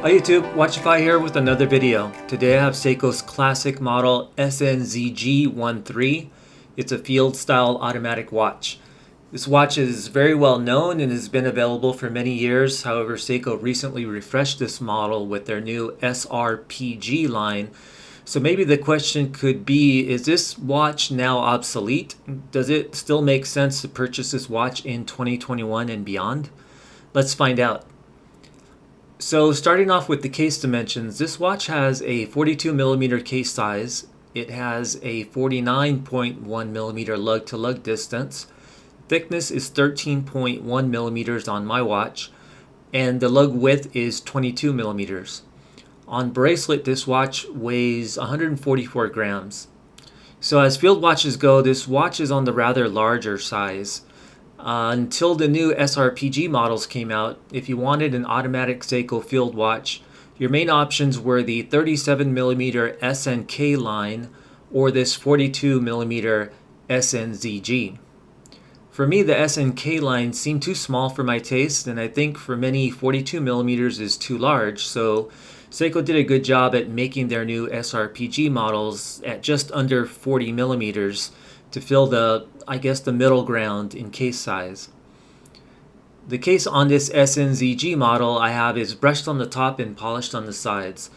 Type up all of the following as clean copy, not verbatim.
Hi YouTube, Watchify here with another video. Today I have Seiko's classic model SNZG13. It's a field style automatic watch. This watch is very well known and has been available for many years. However, Seiko recently refreshed this model with their new SRPG line. So maybe the question could be, is this watch now obsolete? Does it still make sense to purchase this watch in 2021 and beyond? Let's find out. So starting off with the case dimensions, this watch has a 42mm case size. It has a 49.1mm lug-to-lug distance. Thickness is 13.1mm on my watch, and the lug width is 22mm. On bracelet, this watch weighs 144 grams. So as field watches go, this watch is on the rather larger size. Until the new SRPG models came out, if you wanted an automatic Seiko field watch, your main options were the 37mm SNK line or this 42mm SNZG. For me, the SNK line seemed too small for my taste, and I think for many 42mm is too large, so Seiko did a good job at making their new SRPG models at just under 40mm to fill the middle ground in case size. The case on this SNZG model I have is brushed on the top and polished on the sides.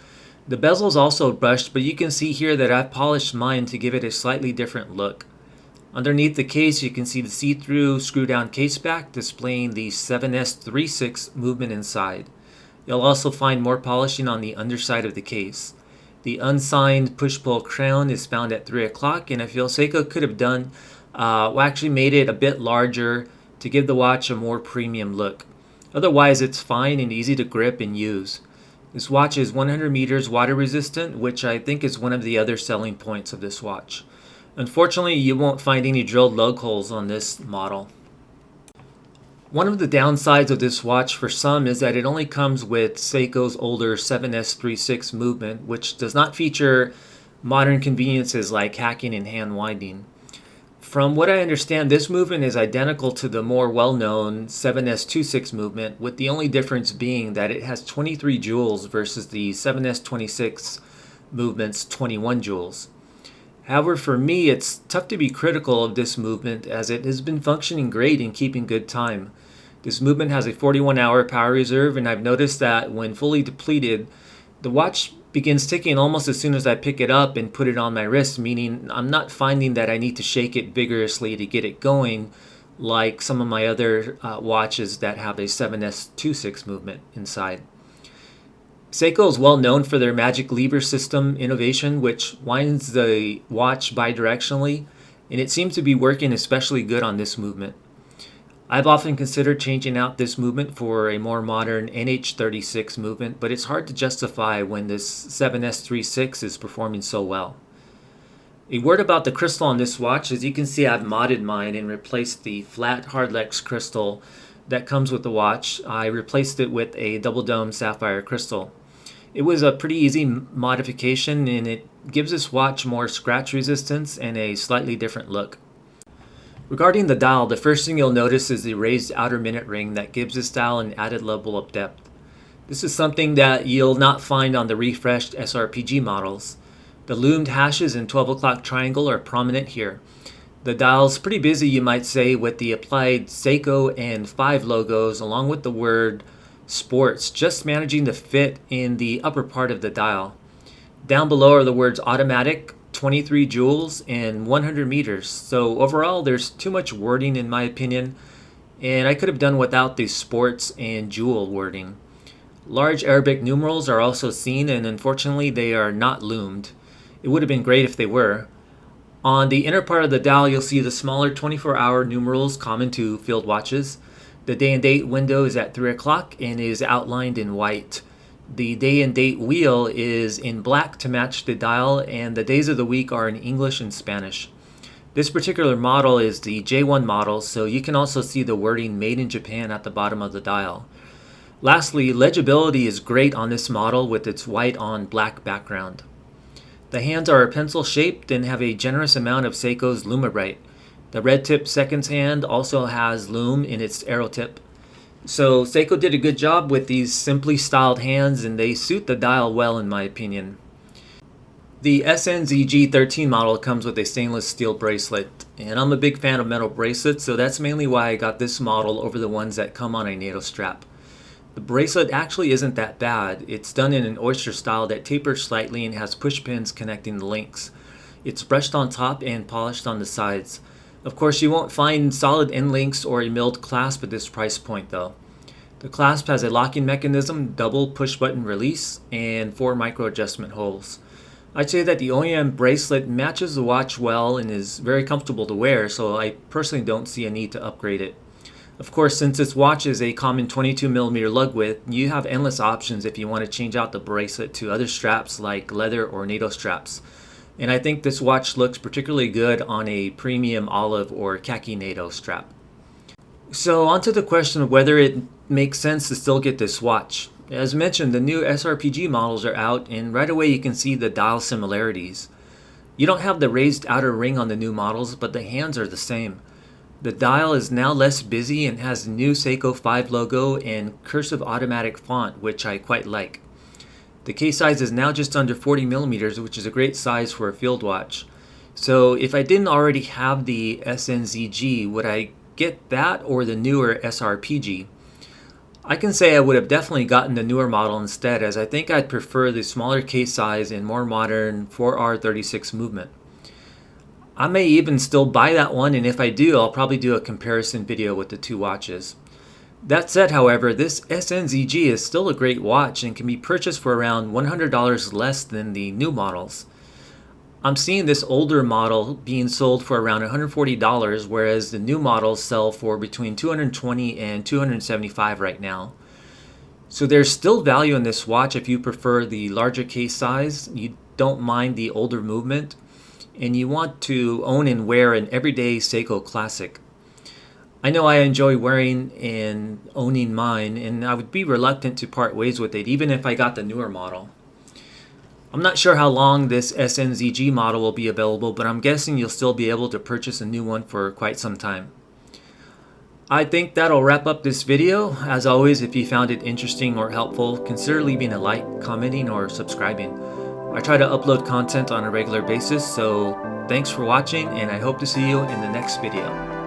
The bezel is also brushed, but you can see here that I've polished mine to give it a slightly different look. Underneath the case, you can see the see-through screw-down case back displaying the 7S36 movement inside. You'll also find more polishing on the underside of the case. The unsigned push-pull crown is found at 3 o'clock, and I feel Seiko could have actually made it a bit larger to give the watch a more premium look. Otherwise, it's fine and easy to grip and use. This watch is 100 meters water resistant, which I think is one of the other selling points of this watch. Unfortunately, you won't find any drilled lug holes on this model. One of the downsides of this watch for some is that it only comes with Seiko's older 7S36 movement, which does not feature modern conveniences like hacking and hand winding. From what I understand, this movement is identical to the more well-known 7S26 movement, with the only difference being that it has 23 joules versus the 7S26 movement's 21 joules. However, for me, it's tough to be critical of this movement as it has been functioning great in keeping good time. This movement has a 41-hour power reserve, and I've noticed that when fully depleted, the watch begins ticking almost as soon as I pick it up and put it on my wrist, meaning I'm not finding that I need to shake it vigorously to get it going like some of my other watches that have a 7S26 movement inside. Seiko is well known for their magic lever system innovation, which winds the watch bidirectionally, and it seems to be working especially good on this movement. I've often considered changing out this movement for a more modern NH36 movement, but it's hard to justify when this 7S36 is performing so well. A word about the crystal on this watch. As you can see, I've modded mine and replaced the flat hardlex crystal that comes with the watch. I replaced it with a double dome sapphire crystal. It was a pretty easy modification, and it gives this watch more scratch resistance and a slightly different look. Regarding the dial, the first thing you'll notice is the raised outer minute ring that gives this dial an added level of depth. This is something that you'll not find on the refreshed SRPG models. The loomed hashes and 12 o'clock triangle are prominent here. The dial's pretty busy, you might say, with the applied Seiko and 5 logos along with the word Sports just managing to fit in the upper part of the dial. Down below are the words automatic, 23 joules, and 100 meters. So overall, there's too much wording in my opinion, and I could have done without the sports and joule wording. Large Arabic numerals are also seen, and unfortunately they are not loomed. It would have been great if they were. On the inner part of the dial, you'll see the smaller 24-hour numerals common to field watches. The day and date window is at 3 o'clock and is outlined in white. The day and date wheel is in black to match the dial, and the days of the week are in English and Spanish. This particular model is the J1 model, so you can also see the wording Made in Japan at the bottom of the dial. Lastly, legibility is great on this model with its white on black background. The hands are pencil shaped and have a generous amount of Seiko's Lumibrite. The red tip seconds hand also has lume in its arrow tip. So Seiko did a good job with these simply styled hands, and they suit the dial well in my opinion. The SNZG13 model comes with a stainless steel bracelet, and I'm a big fan of metal bracelets, so that's mainly why I got this model over the ones that come on a NATO strap. The bracelet actually isn't that bad. It's done in an oyster style that tapers slightly and has push pins connecting the links. It's brushed on top and polished on the sides. Of course, you won't find solid end links or a milled clasp at this price point though. The clasp has a locking mechanism, double push button release, and 4 micro adjustment holes. I'd say that the OEM bracelet matches the watch well and is very comfortable to wear, so I personally don't see a need to upgrade it. Of course, since this watch is a common 22mm lug width, you have endless options if you want to change out the bracelet to other straps like leather or NATO straps. And I think this watch looks particularly good on a premium olive or khaki NATO strap. So on to the question of whether it makes sense to still get this watch. As mentioned, the new SRPG models are out, and right away you can see the dial similarities. You don't have the raised outer ring on the new models, but the hands are the same. The dial is now less busy and has the new Seiko 5 logo and cursive automatic font, which I quite like. The case size is now just under 40mm, which is a great size for a field watch. So if I didn't already have the SNZG, would I get that or the newer SRPG? I can say I would have definitely gotten the newer model instead, as I think I'd prefer the smaller case size and more modern 4R36 movement. I may even still buy that one, and if I do, I'll probably do a comparison video with the two watches. That said, however, this SNZG is still a great watch and can be purchased for around $100 less than the new models. I'm seeing this older model being sold for around $140, whereas the new models sell for between $220 and $275 right now. So there's still value in this watch if you prefer the larger case size, you don't mind the older movement, and you want to own and wear an everyday Seiko classic. I know I enjoy wearing and owning mine, and I would be reluctant to part ways with it even if I got the newer model. I'm not sure how long this SNZG model will be available, but I'm guessing you'll still be able to purchase a new one for quite some time. I think that'll wrap up this video. As always, if you found it interesting or helpful, consider leaving a like, commenting, or subscribing. I try to upload content on a regular basis, so thanks for watching, and I hope to see you in the next video.